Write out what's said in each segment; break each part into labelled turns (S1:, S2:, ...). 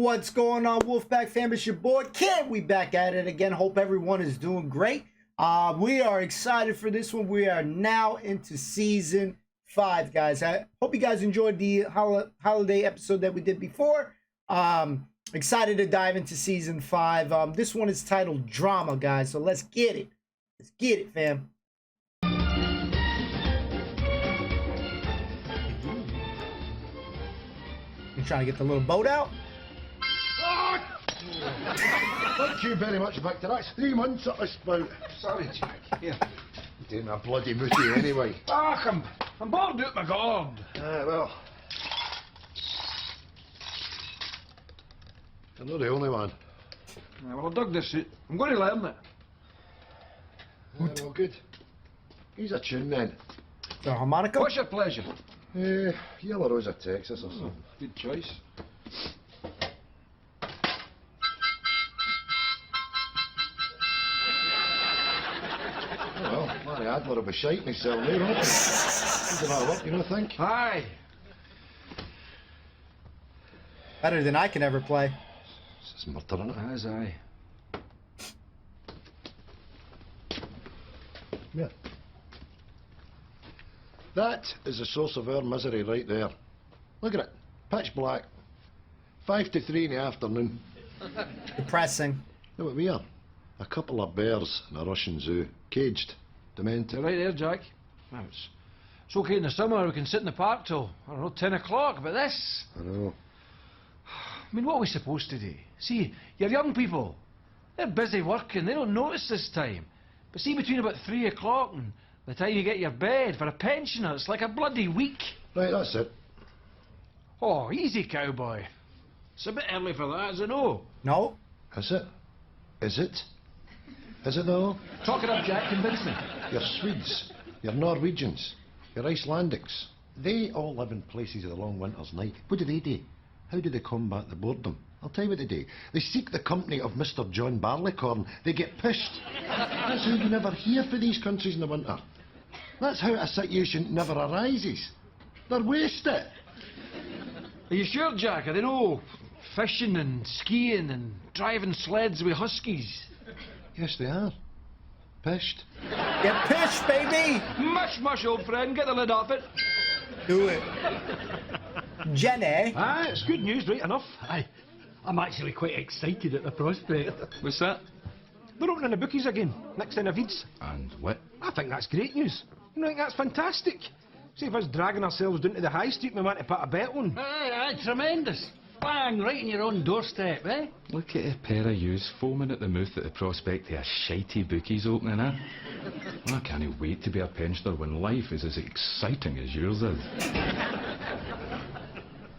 S1: What's going on, Wolfpack fam? It's your boy Ken. We back at it again. Hope everyone is doing great. We are excited for this one. We are now into season 5, guys. I hope you guys enjoyed the holiday episode that we did before. Excited to dive into season 5. This one is titled Drama, guys. So let's get it. Let's get it, fam. I'm trying to get the little boat out.
S2: Thank you very much, Victor. That's 3 months at this bout.
S3: Sorry, Jack. Here.
S2: Doing a bloody moody anyway.
S3: I'm bored out my gourd.
S2: Well. You're not the only one.
S3: Well, I dug this suit. I'm going to learn it.
S2: Well, good. Here's a tune then.
S1: The harmonica?
S3: What's your pleasure?
S2: Yellow Rose of Texas or something.
S3: Good choice.
S2: Well, Larry Adler will be shite myself now, won't he? He's an up, you don't think?
S3: Aye.
S1: Better than I can ever play.
S2: This is murder, isn't it?
S3: As aye.
S2: Yeah. That is the source of our misery right there. Look at it. Pitch black. 5 to 3 in the afternoon.
S1: Depressing.
S2: Know what we are? A couple of bears in a Russian zoo. Caged. Demented.
S3: You're right there, Jack. Now, it's okay in the summer. We can sit in the park till, I don't know, 10 o'clock. But this...
S2: I know.
S3: I mean, what are we supposed to do? See, your young people, they're busy working. They don't notice this time. But see, between about 3 o'clock and the time you get your bed, for a pensioner, it's like a bloody week.
S2: Right, that's it.
S3: Oh, easy, cowboy. It's a bit early for that, is it no?
S1: No?
S2: Is it? Is it? Is it though?
S3: Talk it up, Jack. Convince me.
S2: Your Swedes, your Norwegians, your Icelandics, they all live in places of the long winter's night. What do? How do they combat the boredom? I'll tell you what they do. They seek the company of Mr. John Barleycorn. They get pushed. That's how you never hear for these countries in the winter. That's how a situation never arises. They're wasted.
S3: Are you sure, Jack? Are they no fishing and skiing and driving sleds with huskies?
S2: Yes, they are. Pished.
S1: Get pished, baby!
S3: Mush, old friend. Get the lid off it.
S1: Do it. Jenny?
S4: Aye, it's good news, right enough. Aye, I'm actually quite excited at the prospect.
S5: What's that?
S4: They're opening the bookies again, next in Avids.
S5: And what?
S4: I think that's great news. You know, I think that's fantastic. See if us dragging ourselves down to the high street we want to put a bet on.
S6: Aye, tremendous. Bang, right in your own doorstep, eh?
S5: Look at a pair of yous foaming at the mouth at the prospect of a shitey bookies opening, eh? I can't wait to be a pensioner when life is as exciting as yours is.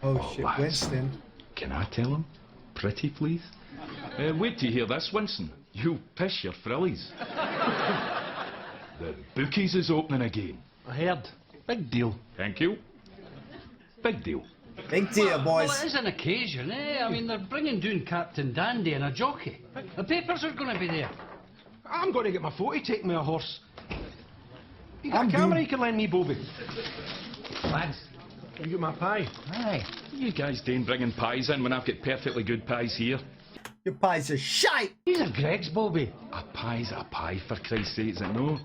S1: Oh shit,
S5: lads.
S1: Weston.
S5: Can I tell him? Pretty, please? Wait till you hear this, Winston. You'll piss your frillies. The bookies is opening again.
S4: I heard. Big deal.
S5: Thank you. Big deal.
S1: Big deal, boys.
S6: Well, it is an occasion, eh? I mean, they're bringing down Captain Dandy and a jockey. The papers are going to be there.
S4: I'm going to get my photo taken with a horse. You got
S1: I'm
S4: a camera
S1: due.
S4: you can lend me, Bobby?
S6: Thanks.
S4: You got my pie?
S6: Aye.
S5: What are you guys doing bringing pies in when I've got perfectly good pies here?
S1: Your pies are shite!
S6: These are Greg's, Bobby.
S5: A pie's a pie, for Christ's sake, is it no?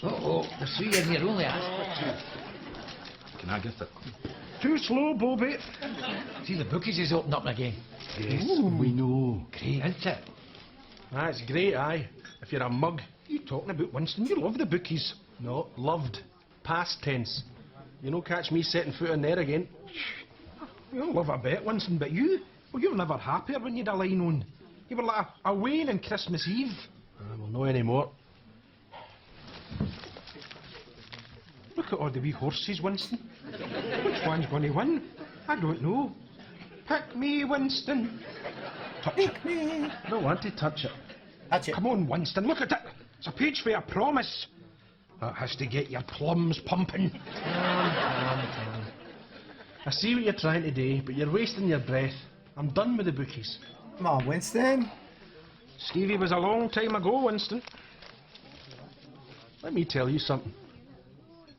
S6: Uh-oh, the 3 in here only asked for 2.
S5: Can I get it?
S4: Too slow, Bobby.
S6: See, the bookies is opening up again.
S5: Yes, we know.
S6: Great, isn't it?
S4: That's great, aye. If you're a mug, you talking about Winston, you love the bookies. No, loved. Past tense. You don't catch me setting foot in there again. You don't love a bet, Winston, but you? Well, you were never happier when you'd a line on. You were like a Wayne on Christmas Eve. Well, no anymore. Look at all the wee horses, Winston. Which one's going to win? I don't know. Pick me, Winston. Touch it.
S1: Me.
S4: I don't want to touch it.
S1: That's it.
S4: Come on, Winston, look at it. It's a page for a promise. That has to get your plums pumping. Come on. I see what you're trying to do, but you're wasting your breath. I'm done with the bookies.
S1: Come on, Winston.
S4: Stevie was a long time ago, Winston. Let me tell you something.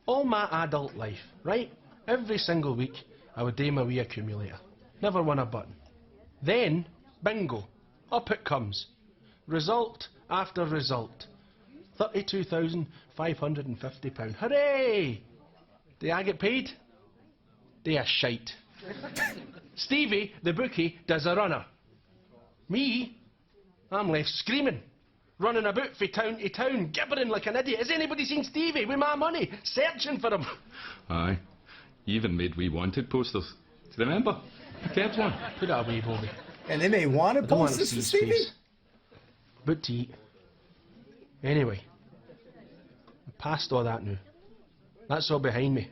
S4: All my adult life, right? Every single week, I would do my wee accumulator. never won a button. Then, bingo, up it comes. Result after result. £32,550. Hooray! Do I get paid? They are shite. Stevie, the bookie, does a runner. Me, I'm left screaming, running about from town to town, gibbering like an idiot. Has anybody seen Stevie with my money? Searching for him.
S5: Aye. You even made wee wanted posters. Do you remember? Kept one.
S4: Put it away, Bobby.
S1: And they may want to
S4: I don't want
S1: post
S4: to
S1: this
S4: see
S1: for
S4: his
S1: Stevie?
S4: face. But to eat. Anyway, I'm past all that now. That's all behind me.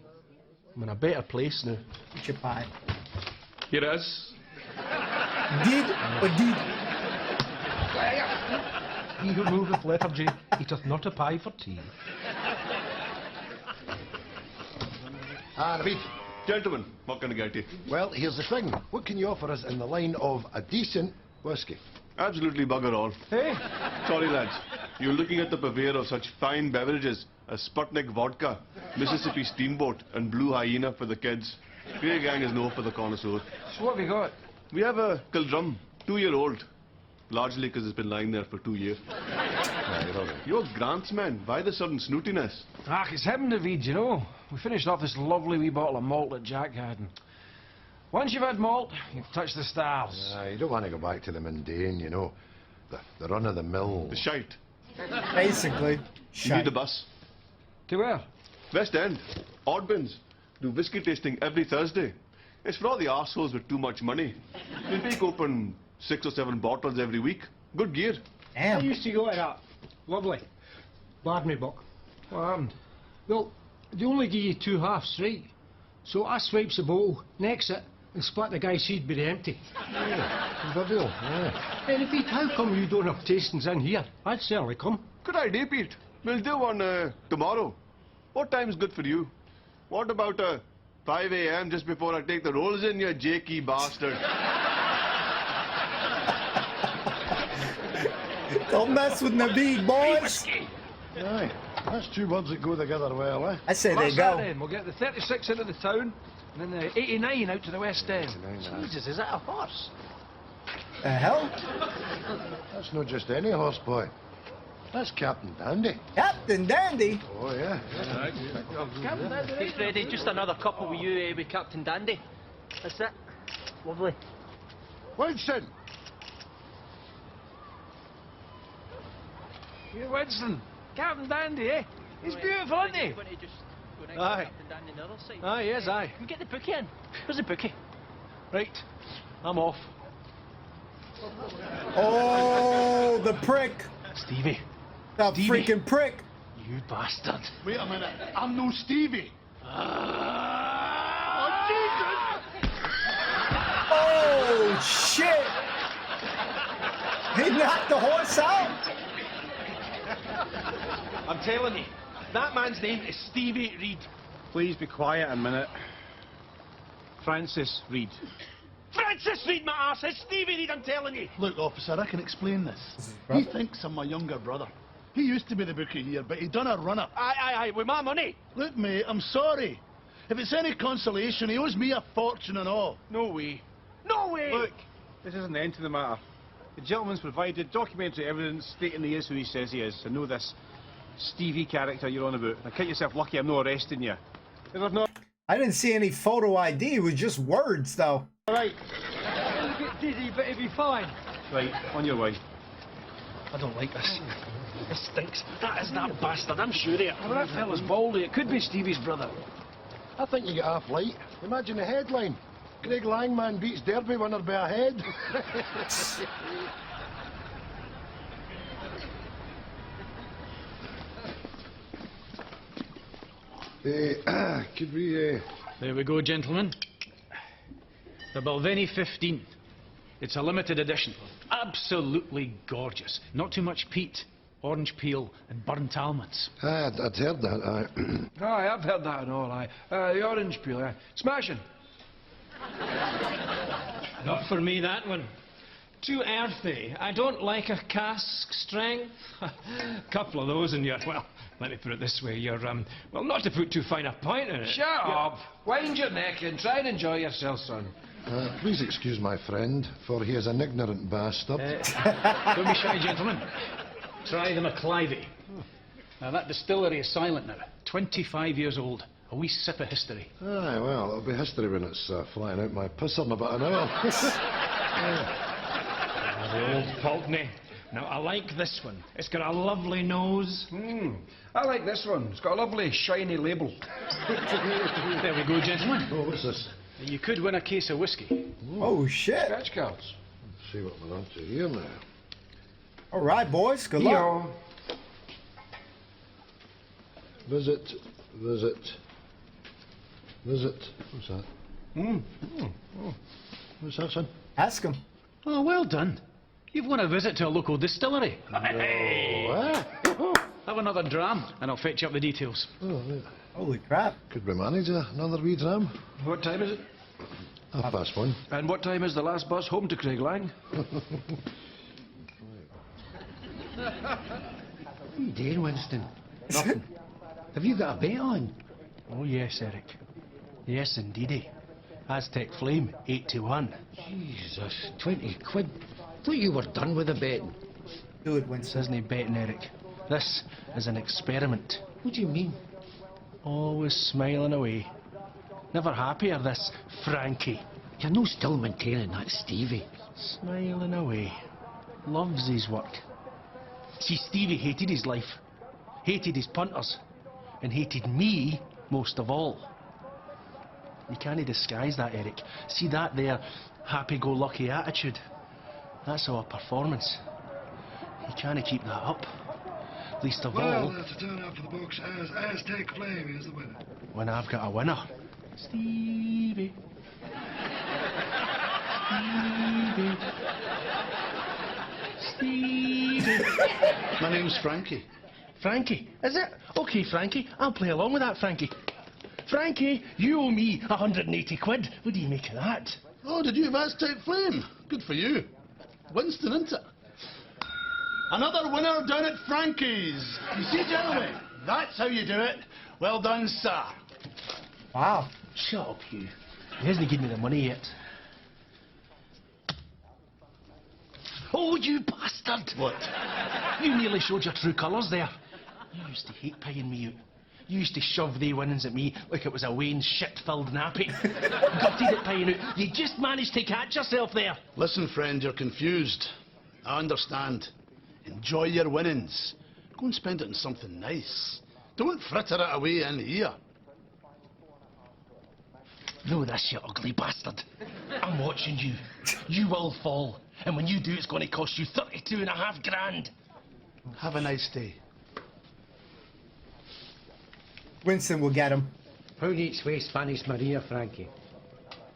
S4: I'm in a better place now.
S1: Eat your pie.
S5: Here it is.
S1: Did or did?
S4: He who moveth lethargy eateth not a pie for tea.
S2: Reed.
S7: Gentlemen, what can I get you?
S2: Well, here's the thing. What can you offer us in the line of a decent whiskey?
S7: Absolutely bugger all.
S4: Hey?
S7: Sorry, lads. You're looking at the purveyor of such fine beverages as Sputnik vodka, Mississippi Steamboat, and Blue Hyena for the kids. Grey Gang is no for the connoisseur.
S3: So what have you got?
S7: We have a Kildrum, 2-year-old. Largely because it's been lying there for 2 years. You're Grant's man. Why the sudden snootiness?
S3: Ah, it's him, David, you know. We finished off this lovely wee bottle of malt that Jack had. And once you've had malt, you've touched the stars.
S2: You don't want to go back to the mundane, you know. The run-of-the-mill.
S7: The shite.
S1: Basically.
S7: You need a bus.
S3: To where?
S7: West End. Oddbins. Do whiskey tasting every Thursday. It's for all the arseholes with too much money. They pick open 6 or 7 bottles every week. Good gear.
S4: I
S1: Damn.
S4: used to go to that. Lovely. Barney Buck.
S3: What happened?
S4: Well, they only give you 2 halves, right? So I swipes the bottle, necks it, and split the guy's seed by the empty.
S2: Good deal, yeah.
S4: Hey, Pete, how come you don't have tastings in here? I'd certainly come.
S7: Good idea, Pete. We'll do one tomorrow. What time's good for you? What about 5 a.m. just before I take the rolls in, you jakey bastard?
S1: Don't mess with Naveed, boys.
S2: Aye. That's 2 words that go together well, eh?
S1: I say they
S3: What's that
S1: go.
S3: then? We'll get the 36 into the town, and then the 89 out to the West End.
S4: Jesus, is that a horse?
S1: The hell?
S2: That's not just any horse, boy. That's Captain Dandy.
S1: Captain Dandy?
S2: Oh, yeah.
S8: Hey Freddie, just another couple with you, with Captain Dandy. That's it. Lovely.
S2: Weston!
S3: Yeah, Weston. Captain Dandy, eh? He's beautiful, isn't he?
S8: Going to just go next
S4: Aye.
S8: to Captain Dandy on the other side.
S4: Aye, yes, aye.
S8: Can we get the bookie in? Where's the bookie?
S4: Right, I'm off.
S1: Oh, the prick.
S4: Stevie.
S1: The
S4: Stevie.
S1: freaking prick.
S4: You bastard.
S2: Wait a minute. I'm no Stevie.
S1: Oh, shit. He knocked the horse out.
S4: I'm telling you, that man's name is Stevie Reed.
S9: Please be quiet a minute. Francis Reed.
S4: Francis Reed, my arse! It's Stevie Reed, I'm telling you!
S9: Look, officer, I can explain this. He thinks I'm my younger brother. He used to be the bookie here, but he done a run-up.
S4: Aye, with my money.
S9: Look, mate, I'm sorry. If it's any consolation, he owes me a fortune and all.
S4: No way. No way!
S9: Look, this isn't the end to the matter. The gentleman's provided documentary evidence stating he is who he says he is. I know this Stevie character you're on about. Now count yourself lucky I'm not arresting you. If there's not...
S1: I didn't see any photo ID. It was just words, though.
S9: Right.
S8: A bit dizzy, but it'll be fine.
S9: Right, on your way.
S4: I don't like this. This stinks. That is that bastard, I'm sure of it.
S3: Well, that fella's baldy. It could be Stevie's brother.
S2: I think you get half light. Imagine the headline. Greg Langman beats Derby winner by a head. Could we,
S6: There we go, gentlemen. The Balvenie 15. It's a limited edition. Absolutely gorgeous. Not too much peat, orange peel, and burnt almonds.
S2: I'd heard that, aye.
S3: Aye, I've heard that and all, aye. The orange peel, aye. Smashing.
S6: Not for me, that one. Too earthy. I don't like a cask strength. Couple of those and you're, well, let me put it this way, you're, well, not to put too fine a point in it.
S3: Shut up. Wind your neck and try and enjoy yourself, son.
S2: Please excuse my friend, for he is an ignorant bastard.
S6: Don't be shy, gentlemen. Try the McClivey. Now, that distillery is silent now. 25 years old. A wee sip of history.
S2: Aye, well, it'll be history when it's flying out my pisser in about an hour.
S4: The old Pulteney. Now, I like this one. It's got a lovely nose. I like this one. It's got a lovely, shiny label.
S6: There we go, gentlemen.
S2: Oh, what's this?
S6: You could win a case of whiskey.
S1: Oh, shit.
S4: Scratch cards.
S2: Let's see what we're on to here now.
S1: All right, boys. Good luck.
S2: Visit. What's that? What's that, son?
S1: Ask him.
S6: Oh, well done. You've won a visit to a local distillery.
S2: Oh,
S6: Have another dram, and I'll fetch up the details.
S2: right.
S1: Holy crap.
S2: Could we manage another wee dram?
S4: What time is it?
S2: 1:30.
S4: And what time is the last bus home to Craiglang?
S10: What are you doing, Winston? Nothing. Have you got a bet on?
S4: Oh, yes, Eric. Yes, indeedy. Aztec Flame, 8-1.
S10: Jesus, 20 quid. Thought you were done with the betting.
S1: Do it,
S4: This
S1: Winston.
S4: isn't betting, Eric. This is an experiment.
S10: What do you mean?
S4: Always smiling away. Never happier, this Frankie.
S10: You're no still maintaining that, Stevie.
S4: Smiling away. Loves his work. See, Stevie hated his life. Hated his punters. And hated me most of all. You can't disguise that, Eric. See that there happy-go-lucky attitude? That's our performance. You can't keep that up. Least of all...
S2: to turn up for the books as Aztec Flame is the winner.
S4: when I've got a winner. Stevie. Stevie.
S11: My name's Frankie.
S4: Frankie, is it? Okay, Frankie, I'll play along with that, Frankie. Frankie, you owe me 180 quid. What do you make of that?
S11: Oh, did you have Aztec Flame? Good for you. Winston, isn't it? Another winner down at Frankie's. You see, gentlemen, that's how you do it. Well done, sir.
S1: Wow.
S4: Shut up, you. He hasn't given me the money yet. Oh, you bastard!
S11: What?
S4: You nearly showed your true colours there. You used to hate paying me out. You used to shove the winnings at me like it was a Wayne shit-filled nappy. Gutted at paying out. You just managed to catch yourself there.
S11: Listen, friend, you're confused. I understand. Enjoy your winnings. Go and spend it on something nice. Don't fritter it away in here.
S4: Know this, you ugly bastard. I'm watching you. You will fall. And when you do, it's going to cost you 32.5 grand.
S11: Have a nice day.
S1: Winston will get him.
S10: Pound each way, Spanish Maria, Frankie.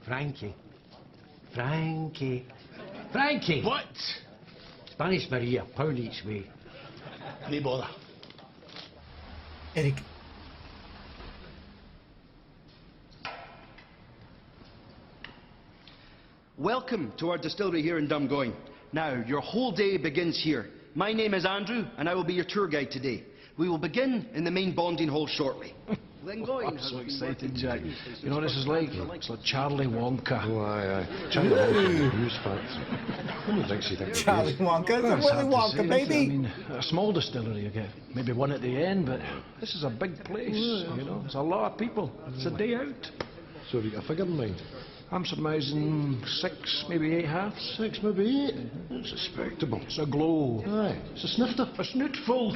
S10: Frankie. Frankie. Frankie!
S11: What?
S10: Spanish Maria, pound each way.
S11: No bother.
S1: Eric.
S12: Welcome to our distillery here in Dumgoyne. Now, your whole day begins here. My name is Andrew, and I will be your tour guide today. We will begin in the main bonding hall shortly.
S4: I'm so excited, Jack. You know what this is like? It's like Charlie Wonka.
S2: Oh, aye. China Wonka, the news factory. How many drinks do you think it
S1: Charlie
S2: is?
S1: Wonka. It's
S4: That's
S1: Willy
S4: hard to
S1: Wonka,
S4: say, isn't it?
S1: baby.
S4: I mean, a small distillery, you get maybe one at the end, but this is a big place, you know. It's a lot of people. It's a day out.
S2: So have you got a figure in mind?
S4: I'm surmising 6, maybe 8 halves.
S2: 6, maybe 8. It's respectable.
S4: It's a glow.
S2: Aye. It's a snifter.
S4: A snootful.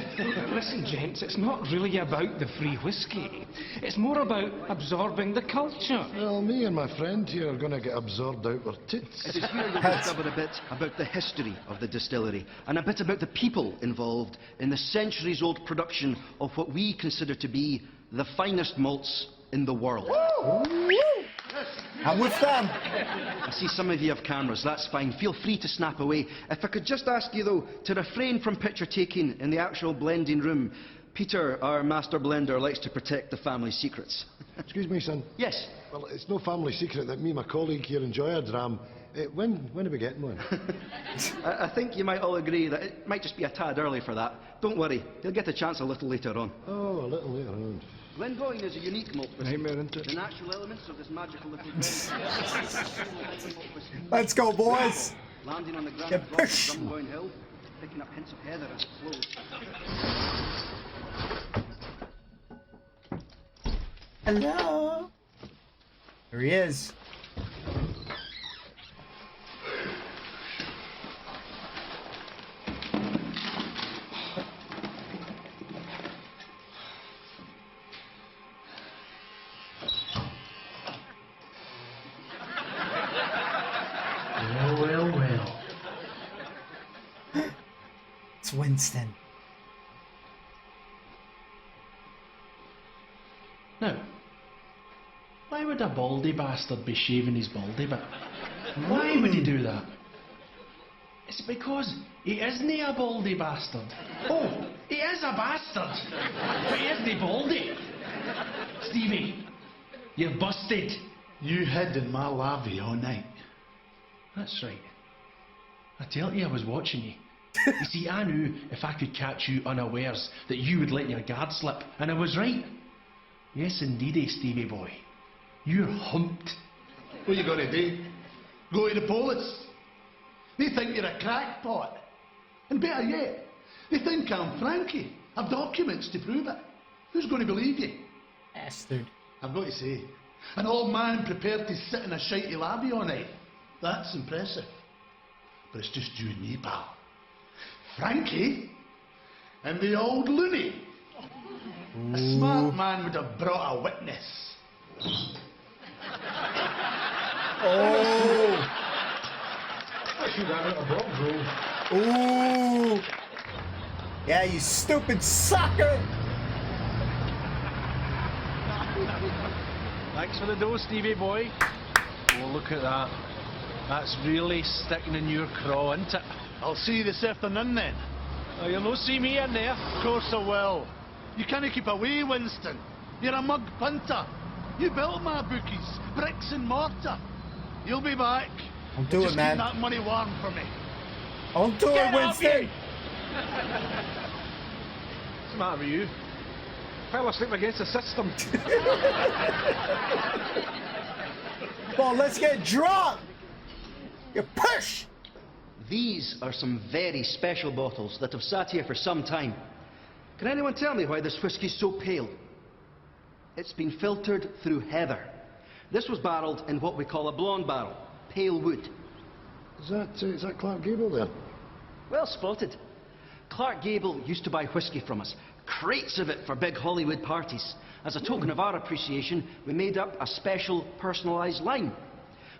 S3: Listen, gents, it's not really about the free whiskey. It's more about absorbing the culture.
S2: Well, me and my friend here are going to get absorbed out our tits.
S12: It is here you'll discover a bit about the history of the distillery and a bit about the people involved in the centuries-old production of what we consider to be the finest malts in the world.
S1: I'm with them.
S12: I see some of you have cameras, that's fine. Feel free to snap away. If I could just ask you, though, to refrain from picture taking in the actual blending room. Peter, our master blender, likes to protect the family secrets.
S2: Excuse me, son.
S12: Yes?
S2: Well, it's no family secret that me and my colleague here enjoy a dram When are we getting one?
S12: I think you might all agree that it might just be a tad early for that. Don't worry, you'll get a chance a little later on.
S2: Oh, a little later on.
S12: Glengoyne is a unique malt whisky.
S2: Nightmare, isn't it?
S12: The natural elements of this magical little
S1: Let's go, boys.
S12: Landing on the ground
S1: Yeah,
S12: rock of Drumgoyne Hill, picking up hints of heather as it flows.
S1: Hello. There he is.
S6: Well.
S1: It's Winston.
S6: Now, why would a baldy bastard be shaving his baldy bit? Why would he do that? It's because he isn't a baldy bastard. Oh, he is a bastard, but he isn't baldy. Stevie, you're busted.
S11: You hid in my lavvy all night.
S6: That's right. I tell you, I was watching you. You see, I knew if I could catch you unawares that you would let your guard slip, and I was right. Yes, indeedy, Stevie boy. You're humped.
S11: What are you going to do? Go to the police? They think you're a crackpot. And better yet, they think I'm Frankie. I've documents to prove it. Who's going to believe you?
S1: Bastard.
S11: I've got to say, an old man prepared to sit in a shitey lavvy all night. That's impressive. But it's just you and me, pal. Frankie and the old loony. A smart man would have brought a witness.
S1: Oh.
S2: I should have it a block roll.
S1: Ooh. Yeah, you stupid sucker.
S4: Thanks for the dough, Stevie boy. Oh, look at that. That's really sticking in your craw, isn't it?
S11: I'll see you this afternoon then.
S4: Oh, you'll not see me in there.
S11: Of course I will. You can't keep away, Winston. You're a mug punter. You built my bookies, bricks and mortar. You'll be back.
S1: Don't do
S11: Just
S1: it, man.
S11: keep that money warm for me.
S1: Don't do it, Winston.
S4: What's the matter with you? Fell asleep against the system.
S1: Come on, let's get drunk. You push.
S12: These are some very special bottles that have sat here for some time. Can anyone tell me why this whiskey's so pale? It's been filtered through heather. This was barrelled in what we call a blonde barrel, pale wood.
S2: Is that Clark Gable there?
S12: Well spotted. Clark Gable used to buy whiskey from us, crates of it for big Hollywood parties. As a token of our appreciation, we made up a special personalised line.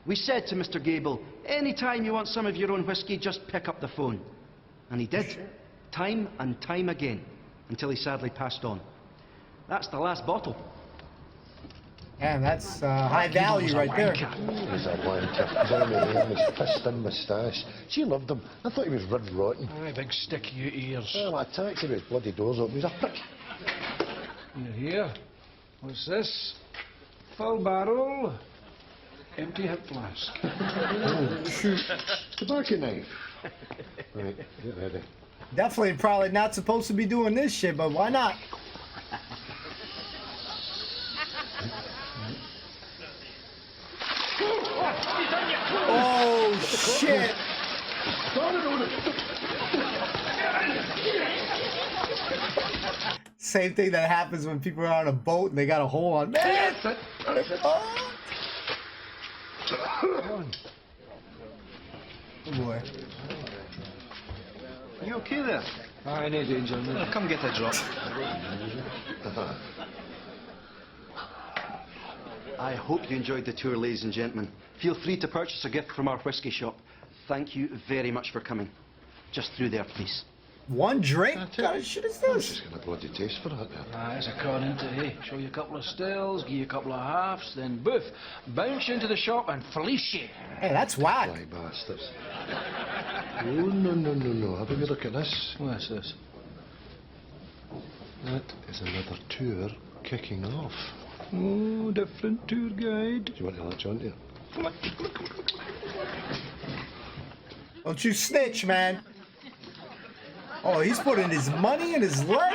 S12: We said to Mr. Gable, any time you want some of your own whiskey, just pick up the phone. And he did, time and time again, until he sadly passed on. That's the last bottle.
S1: Yeah, that's high value right there.
S2: He's a wanker. Jeremy Lane, his fist-in moustache. She loved him. I thought he was rid rotten.
S4: Aye, big sticky ears.
S2: Well, I taxi with his bloody doors open. He's a prick.
S3: You're here. What's this? Full barrel. Empty hip flask.
S2: Oh, shoot. Tobacco knife. Right, get ready.
S1: Definitely probably not supposed to be doing this shit, but why not? Oh, shit. Same thing that happens when people are on a boat and they got a hole on. Man! Oh. Oh boy.
S12: You okay there?
S3: Aye, no danger.
S12: Well, come get a drop. I hope you enjoyed the tour, ladies and gentlemen. Feel free to purchase a gift from our whisky shop. Thank you very much for coming. Just through there, please.
S1: One drink? What kind of shit is this?
S2: She's got a bloody taste for that there.
S3: Aye, it's a con into it, eh? Show you a couple of stills, give you a couple of halves, then boof, bounce you into the shop and fleece you.
S1: Hey, that's whack.
S2: Fly bastards. Oh, no. Have a wee look at this.
S3: What's this?
S2: That is another tour kicking off.
S3: Oh, different tour guide.
S2: Do you want to latch on to it?
S1: Don't you snitch, man. Oh, he's putting his money in his leg.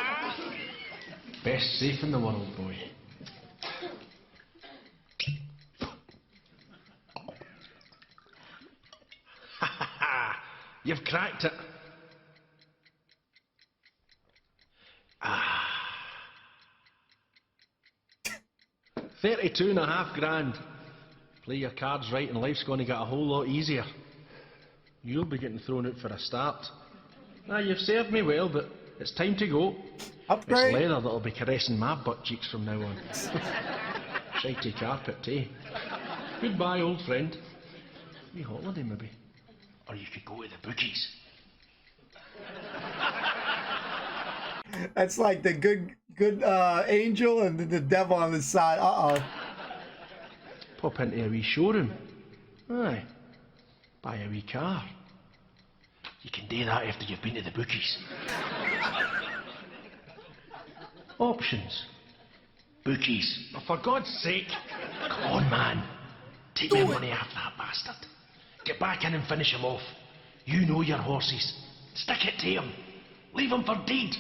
S4: Best safe in the world, boy. Ha ha ha! You've cracked it. Ah. 32.5 grand. Play your cards right and life's going to get a whole lot easier. You'll be getting thrown out for a start. Now, you've served me well, but it's time to go.
S1: Upgrade.
S4: It's leather that'll be caressing my butt cheeks from now on. Shitey carpet, eh? Goodbye, old friend. Wee holiday, maybe. Or you could go to the bookies.
S1: That's like the good angel and the devil on the side. Uh-oh.
S4: Pop into a wee showroom. Aye. Buy a wee car. You can do that after you've been to the bookies. Options. Bookies. Oh, for God's sake. Come on, man. Take my money off that bastard. Get back in and finish him off. You know your horses. Stick it to him. Leave him for dead.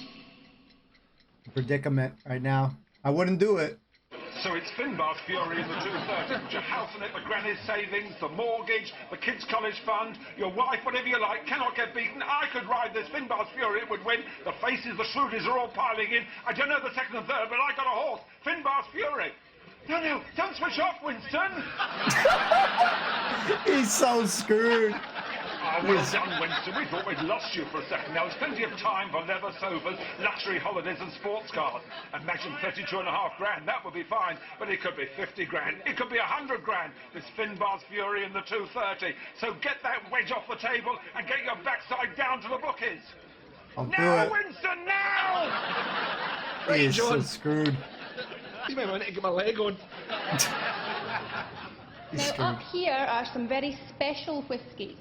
S1: Predicament right now. I wouldn't do it.
S13: So it's Finbar's fury in the 230. Johathan at the granny's savings, the mortgage, the kids' college fund, your wife, whatever you like, cannot get beaten. I could ride this Finbar's fury, it would win. The faces, the shrewdies are all piling in. I don't know the second and third, but I got a horse. Finbar's fury. No, don't switch off, Winston.
S1: He's so screwed.
S13: Oh, well done, Winston. We thought we'd lost you for a second. Now, there's plenty of time for leather sofas, luxury holidays and sports cars. Imagine 32.5 grand. That would be fine. But it could be 50 grand. It could be 100 grand. This Finbar's fury in the 230. So get that wedge off the table and get your backside down to the bookies.
S1: I'll do
S13: now,
S1: it.
S13: Winston, now!
S1: He is so screwed.
S4: You might want to get my leg on.
S14: Now, up here are some very special whiskies.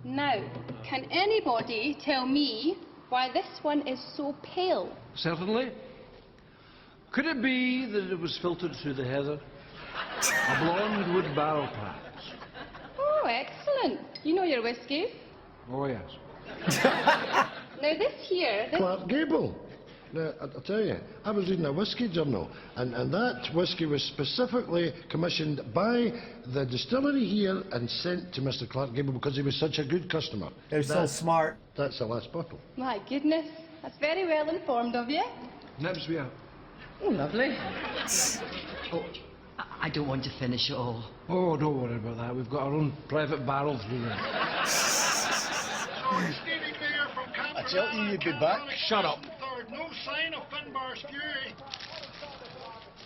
S14: Now, can anybody tell me why this one is so pale?
S3: Certainly. Could it be that it was filtered through the heather? A blonde wood barrel, perhaps?
S14: Oh, excellent. You know your whiskey.
S3: Oh, yes.
S14: Now, this here... This...
S2: Clark Gable. Now, I'll tell you, I was reading a whiskey journal, and that whiskey was specifically commissioned by the distillery here and sent to Mr. Clark Gable because he was such a good customer.
S1: They're so smart.
S2: That's the last bottle.
S14: My goodness, that's very well informed of you.
S4: Nibs, we are.
S15: Oh, lovely. Oh, I don't want to finish it all.
S3: Oh, don't worry about that. We've got our own private barrel through there.
S11: I tell you, you'd be back.
S4: Shut up.
S11: No sign of Finbar's fury.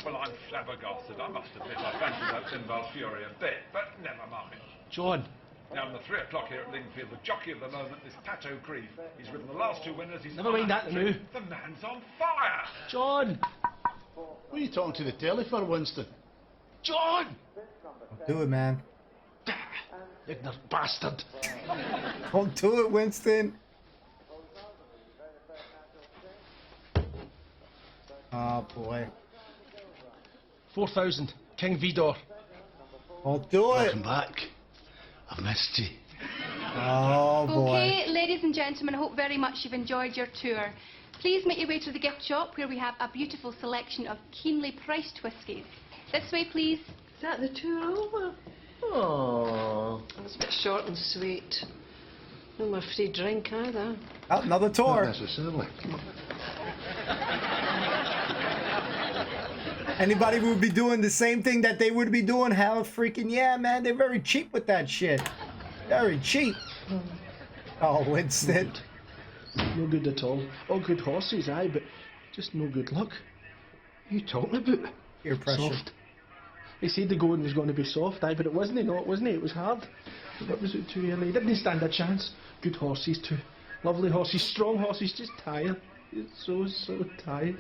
S13: Well, I'm flabbergasted. I must admit I fancy that Finbar's fury a bit, but never mind.
S4: John.
S13: Now, in the 3 o'clock here at Lingfield, the jockey of the moment is Pato Creef. He's ridden the last 2 winners. He's
S4: Never mind that, now.
S13: The man's on fire.
S4: John.
S11: What are you talking to the telly for, Winston?
S4: John!
S1: Do it, man.
S4: Ignorant bastard.
S1: Don't do it, Winston. Oh, boy.
S4: 4,000. King Vidor.
S1: Don't do it.
S11: Welcome back. I've missed you.
S1: Oh, boy.
S14: Okay, ladies and gentlemen, I hope very much you've enjoyed your tour. Please make your way to the gift shop where we have a beautiful selection of keenly priced whiskies. This way, please.
S15: Is that the tour over?
S4: Oh.
S15: That's a bit short and sweet. No more free drink either.
S1: Oh, another tour.
S2: Not necessarily.
S1: Anybody would be doing the same thing that they would be doing? Hell freaking yeah, man. They're very cheap with that shit. Very cheap. Oh, Winston.
S4: No good at all. All good horses, aye, but just no good luck. What are you talking about?
S1: Peer pressure.
S4: Soft. They said the going was going to be soft, aye, but it wasn't, no, it wasn't. It was hard. What was it too early? Didn't stand a chance. Good horses too. Lovely horses, strong horses, just tired. So tired.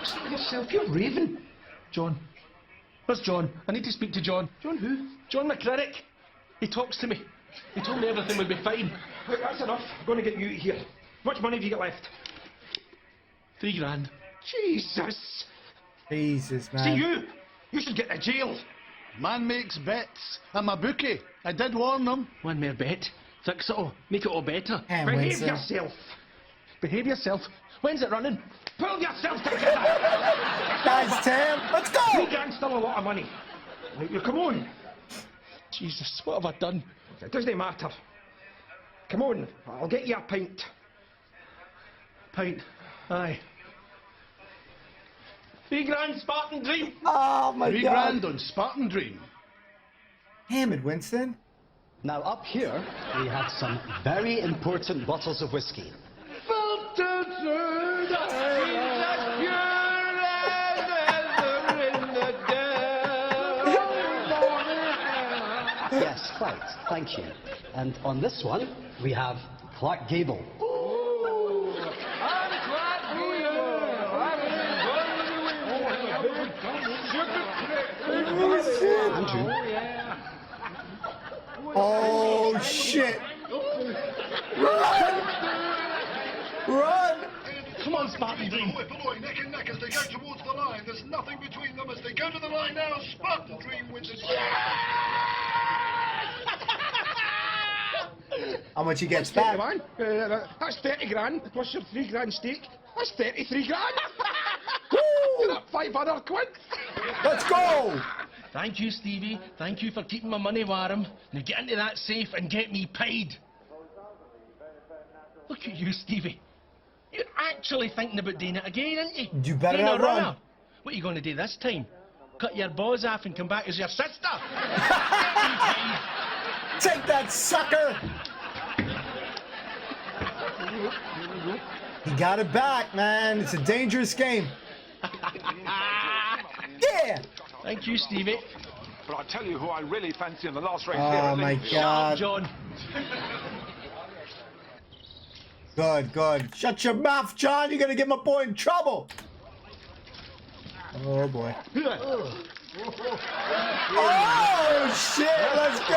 S4: Stop yourself, you're raving. John. Where's John? I need to speak to John. John who? John McClerick. He talks to me. He told me everything would be fine. Look, that's enough. I'm going to get you out of here. How much money have you got left? 3 grand. Jesus.
S1: Jesus, man.
S4: See, you should get to jail.
S11: Man makes bets. I'm a bookie. I did warn them.
S4: One more bet. Fix it all. Make it all better.
S1: And
S4: Behave
S1: Winston.
S4: yourself. Behave yourself. When's it running? Pull yourself together.
S1: Guys, Tam, let's go.
S4: 3 grand still a lot of money. Right, you come on. Jesus, what have I done? It doesn't matter. Come on, I'll get you a pint. Pint? Aye. 3 grand Spartan Dream.
S1: Oh my
S11: 3
S1: God.
S11: grand on Spartan Dream.
S1: Damn it, Winston.
S16: Now up here, we have some very important bottles of whiskey. Yes, quite. Thank you. And on this one, we have Clark Gable. Andrew.
S1: Oh shit! Run! Run!
S11: Come on, Spartan Dream.
S2: Below, neck and neck as they go towards the line. There's nothing between them as they go to the line now. Spartan Dream wins it.
S1: How much he gets
S4: That's
S1: back?
S4: 30, man. That's 30 grand plus your 3 grand stake. That's 33 grand. You're up 500 quid.
S1: Let's go!
S4: Thank you, Stevie. Thank you for keeping my money warm. Now get into that safe and get me paid. Look at you, Stevie. You're actually thinking about doing it again, aren't you?
S1: You better
S4: Being
S1: not
S4: a
S1: run.
S4: runner. What are you going to do this time? Cut your balls off and come back as your sister?
S1: Take that, sucker! He got it back, man. It's a dangerous game. Yeah!
S4: Thank you, Stevie.
S13: But I tell you who I really fancy in the last race here.
S1: Oh my God.
S4: John.
S1: Good, good. Shut your mouth, John. You're gonna get my boy in trouble. Oh boy. Oh shit! Let's go!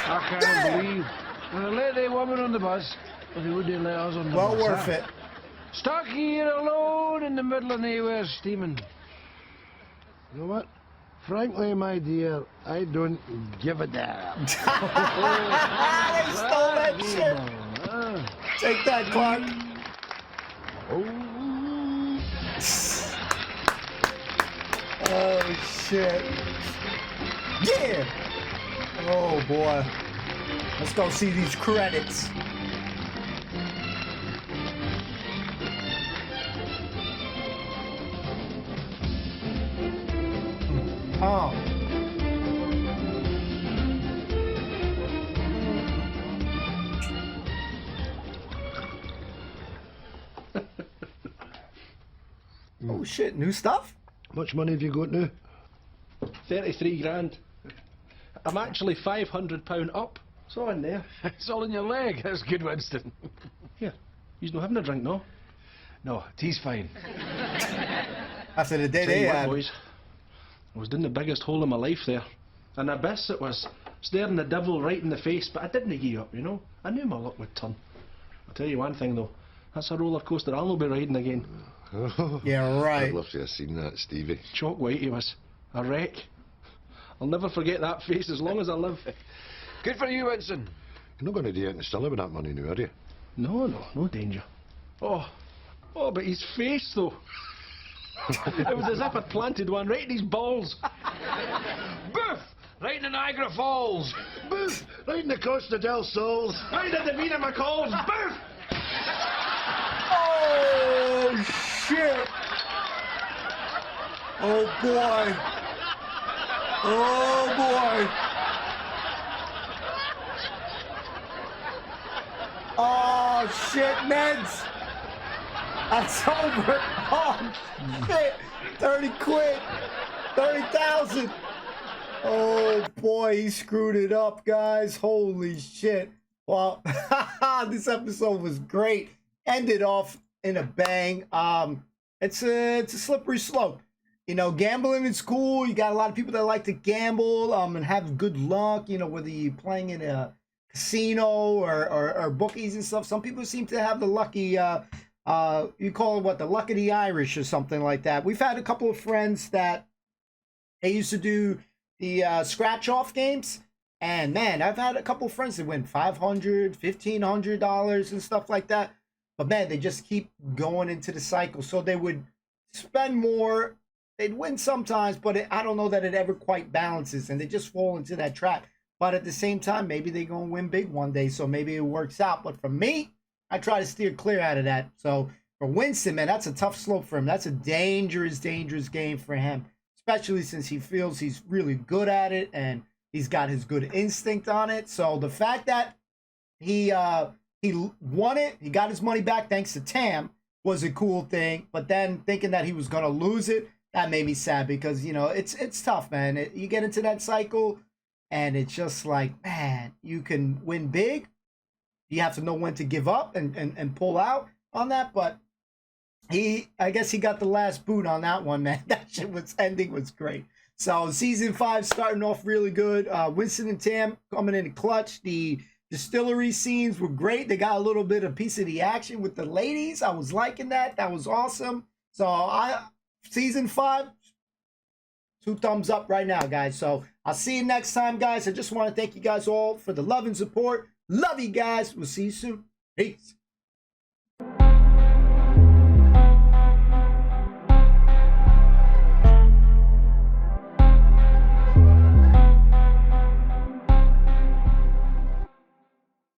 S3: I can't believe. Well, let the woman on the bus, but they wouldn't let us on the
S1: Well
S3: bus.
S1: worth it.
S3: Stuck here alone in the middle of nowhere steaming.
S2: You know what? Frankly, my dear, I don't give a damn.
S1: They stole that shit. Take that, Clark. Oh shit. Yeah. Oh boy. Let's go see these credits. Oh. Oh shit, new stuff?
S2: How much money have you got now?
S4: 33 grand. I'm actually £500 up. It's all in there.
S3: It's all in your leg. That's good, Winston.
S4: Here, you're not having a drink, no?
S3: No, tea's fine.
S1: After the day
S4: Tell
S1: they
S4: you what,
S1: had.
S4: boys, I was doing the biggest hole in my life there. An abyss it was, staring the devil right in the face, but I didn't give up, you know. I knew my luck would turn. I'll tell you one thing though, that's a roller coaster I'll not be riding again.
S1: Yeah, right.
S2: I'd love to have seen that, Stevie.
S4: Chalk white he was. A wreck. I'll never forget that face as long as I live.
S3: Good for you, Winston.
S2: You're not going to do anything silly with that money now, are you?
S4: No, no danger. Oh, but his face though. It was as if I'd planted one right in his balls.
S3: Boof! Right in the Niagara Falls.
S2: Boof! Right in the Costa del Sols.
S4: Right in the Vina McCalls. Boof!
S1: Oh shit! Oh boy! Oh boy! Oh shit, meds! That's over! Oh shit! 30 quid! 30,000! Oh boy, he screwed it up, guys. Holy shit. Well, this episode was great. Ended off in a bang. It's a slippery slope. You know, gambling is cool. You got a lot of people that like to gamble and have good luck, you know, whether you're playing in a casino or bookies and stuff. Some people seem to have the lucky, you call it what, the luck of the Irish or something like that. We've had a couple of friends that They used to do the scratch-off games. And, man, I've had a couple friends that win $500, $1,500 and stuff like that. But, man, they just keep going into the cycle. So they would spend more. They'd win sometimes, but I don't know that it ever quite balances. And they just fall into that trap. But at the same time, maybe they're going to win big one day. So maybe it works out. But for me, I try to steer clear out of that. So for Winston, man, that's a tough slope for him. That's a dangerous, dangerous game for him. Especially since he feels he's really good at it. And he's got his good instinct on it. So the fact that he won it, he got his money back thanks to Tam, was a cool thing. But then thinking that he was going to lose it, that made me sad because, you know, it's tough, man. You get into that cycle and it's just like, man, you can win big. You have to know when to give up and pull out on that. But I guess he got the last boot on that one, man. That shit ending was great. So season 5 starting off really good. Winston and Tam coming in clutch. The distillery scenes were great. They got a little bit of piece of the action with the ladies. I was liking that. That was awesome. So season 5, 2 thumbs up right now, guys. So I'll see you next time, guys. I just want to thank you guys all for the love and support. Love you guys. We'll see you soon. Peace.